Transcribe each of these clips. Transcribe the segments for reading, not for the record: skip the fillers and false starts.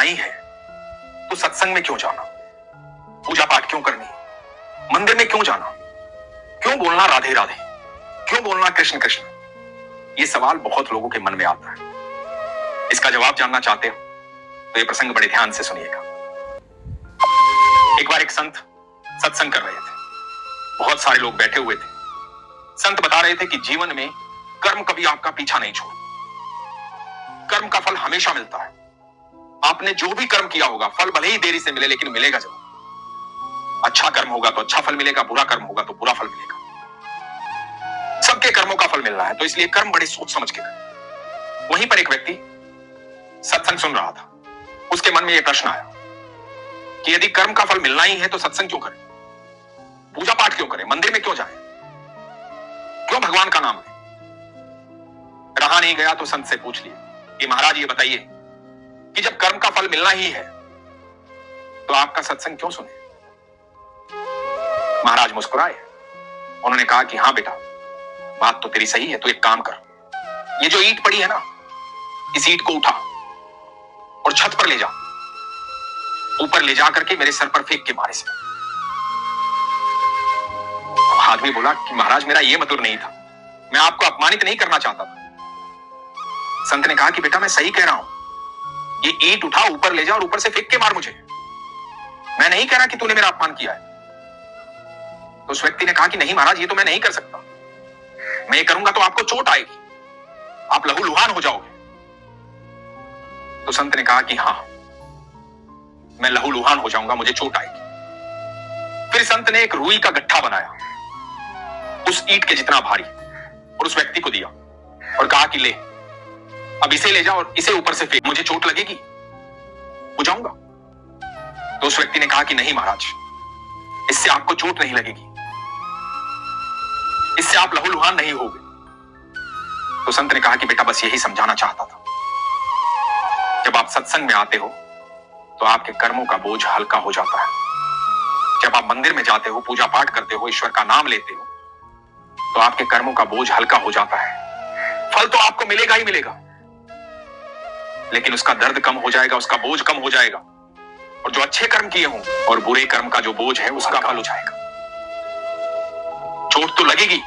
मिलना ही है तो सत्संग में क्यों जाना, पूजा पाठ क्यों करनी, मंदिर में क्यों जाना, क्यों बोलना राधे राधे, क्यों बोलना कृष्ण कृष्ण। ये सवाल बहुत लोगों के मन में आता है। इसका जवाब जानना चाहते हो तो ये प्रसंग बड़े ध्यान से सुनिएगा। एक बार एक संत सत्संग कर रहे थे, बहुत सारे लोग बैठे हुए थे। संत बता रहे थे कि जीवन में कर्म कभी आपका पीछा नहीं छोड़, कर्म का फल हमेशा मिलता है। आपने जो भी कर्म किया होगा फल भले ही देरी से मिले लेकिन मिलेगा जरूर। अच्छा कर्म होगा तो अच्छा फल मिलेगा, बुरा कर्म होगा तो बुरा फल मिलेगा। सबके कर्मों का फल मिलना है तो इसलिए कर्म बड़े सोच समझ के करें। वहीं पर एक व्यक्ति सत्संग सुन रहा था। उसके मन में यह प्रश्न आया कि यदि कर्म का फल मिलना ही है तो सत्संग क्यों करें, पूजा पाठ क्यों करें, मंदिर में क्यों जाएं, क्यों भगवान का नाम लें। रहा नहीं गया तो संत से पूछ लिया कि महाराज ये बताइए कि जब कर्म का फल मिलना ही है तो आपका सत्संग क्यों सुने। महाराज मुस्कुराए। उन्होंने कहा कि हाँ बेटा, बात तो तेरी सही है, तो एक काम कर, ये जो ईंट पड़ी है ना, इस ईंट को उठा और छत पर ले जा, ऊपर ले जा करके मेरे सर पर फेंक के मारे से। आदमी बोला कि महाराज मेरा ये मतलब नहीं था, मैं आपको अपमानित नहीं करना चाहता था। संत ने कहा कि बेटा मैं सही कह रहा हूं, ये ईंट उठा, ऊपर ले जा और ऊपर से फेंक के मार मुझे, मैं नहीं कह रहा कि तूने मेरा अपमान किया है। तो उस व्यक्ति ने कहा कि नहीं महाराज ये तो मैं नहीं कर सकता, मैं ये करूंगा तो आपको चोट आएगी, आप लहूलुहान हो जाओगे। तो संत ने कहा कि हां मैं लहूलुहान हो जाऊंगा, मुझे चोट आएगी। फिर संत ने एक रुई का गट्ठा बनाया उस ईंट के जितना भारी और उस व्यक्ति को दिया और कहा कि ले, अब इसे ले जा और इसे ऊपर से फेंक, मुझे चोट लगेगी, हो जाऊंगा। तो उस व्यक्ति ने कहा कि नहीं महाराज, इससे आपको चोट नहीं लगेगी, इससे आप लहूलुहान नहीं होगे। तो संत ने कहा कि बेटा बस यही समझाना चाहता था, जब आप सत्संग में आते हो तो आपके कर्मों का बोझ हल्का हो जाता है। जब आप मंदिर में जाते हो, पूजा पाठ करते हो, ईश्वर का नाम लेते हो तो आपके कर्मों का बोझ हल्का हो जाता है। फल तो आपको मिलेगा ही मिलेगा, लेकिन उसका दर्द कम हो जाएगा, उसका बोझ कम हो जाएगा, और जो अच्छे कर्म किए हों और बुरे कर्म का जो बोझ है उसका फल हो जाएगा। चोट तो लगेगी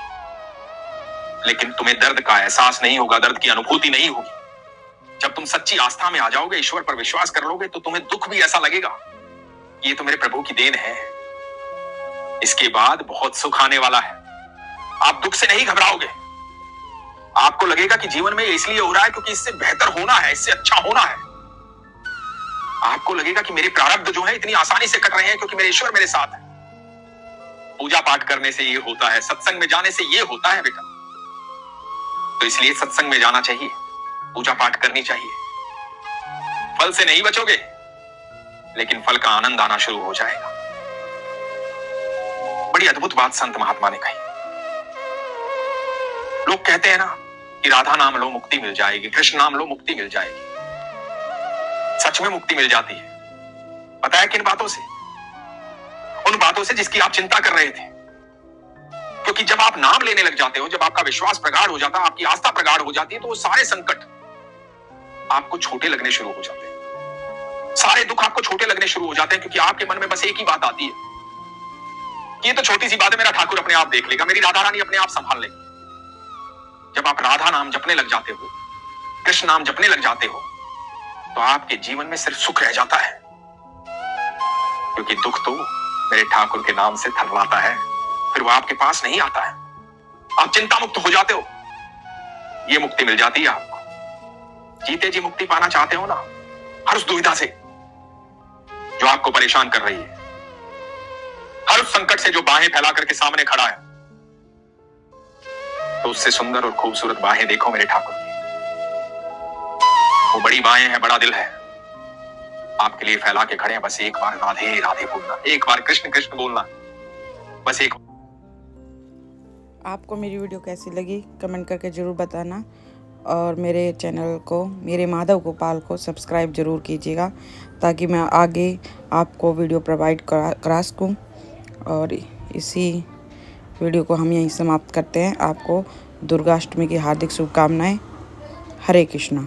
लेकिन तुम्हें दर्द का एहसास नहीं होगा, दर्द की अनुभूति नहीं होगी। जब तुम सच्ची आस्था में आ जाओगे, ईश्वर पर विश्वास कर लोगे, तो तुम्हें दुख भी ऐसा लगेगा ये तो मेरे प्रभु की देन है। इसके बाद बहुत सुख आने वाला है। आप दुख से नहीं घबराओगे, आपको लगेगा कि जीवन में इसलिए हो रहा है क्योंकि इससे बेहतर होना है, इससे अच्छा होना है। आपको लगेगा कि मेरे प्रारब्ध जो है इतनी आसानी से कट रहे हैं क्योंकि मेरे ईश्वर मेरे साथ है। पूजा पाठ करने से ये होता है, सत्संग में जाने से ये होता है बेटा। तो इसलिए सत्संग में जाना चाहिए, पूजा पाठ करनी चाहिए। फल से नहीं बचोगे लेकिन फल का आनंद आना शुरू हो जाएगा। बड़ी अद्भुत बात संत महात्मा ने कही। लोग कहते हैं ना कि राधा नाम लो मुक्ति मिल जाएगी, कृष्ण नाम लो मुक्ति मिल जाएगी। सच में मुक्ति मिल जाती है। पता है किन बातों से? उन बातों से जिसकी आप चिंता कर रहे थे। क्योंकि जब आप नाम लेने लग जाते हो, जब आपका विश्वास प्रगाढ़ हो जाता है, आपकी आस्था प्रगाढ़ हो जाती है, तो वो सारे संकट आपको छोटे लगने शुरू हो जाते हैं, सारे दुख आपको छोटे लगने शुरू हो जाते हैं। क्योंकि आपके मन में बस एक ही बात आती है कि ये तो छोटी सी बात है, मेरा ठाकुर अपने आप देख लेगा, मेरी राधा रानी अपने आप संभाल लेगी। जब आप राधा नाम जपने लग जाते हो, कृष्ण नाम जपने लग जाते हो, तो आपके जीवन में सिर्फ सुख रह जाता है। क्योंकि दुख तो मेरे ठाकुर के नाम से थर्राता है, फिर वो आपके पास नहीं आता है। आप चिंता मुक्त हो जाते हो, ये मुक्ति मिल जाती है आपको। जीते जी मुक्ति पाना चाहते हो ना, हर उस दुविधा से जो आपको परेशान कर रही है, हर उस संकट से जो बाहें फैला करके सामने खड़ा है, तो उससे सुंदर और खूबसूरत बाहें देखो मेरे ठाकुर की। वो बड़ी बाहें हैं, बड़ा दिल है, आपके लिए फैला के खड़े हैं। बस एक बार राधे राधे बोलना, एक बार कृष्ण कृष्ण बोलना, बस एक। आपको मेरी वीडियो कैसी लगी कमेंट करके ज़रूर बताना, और मेरे चैनल को, मेरे माधव गोपाल को सब्सक्राइब ज़रूर कीजिएगा ताकि मैं आगे आपको वीडियो प्रोवाइड करा सकूँ। और इसी वीडियो को हम यहीं समाप्त करते हैं। आपको दुर्गाष्टमी की हार्दिक शुभकामनाएं। हरे कृष्णा।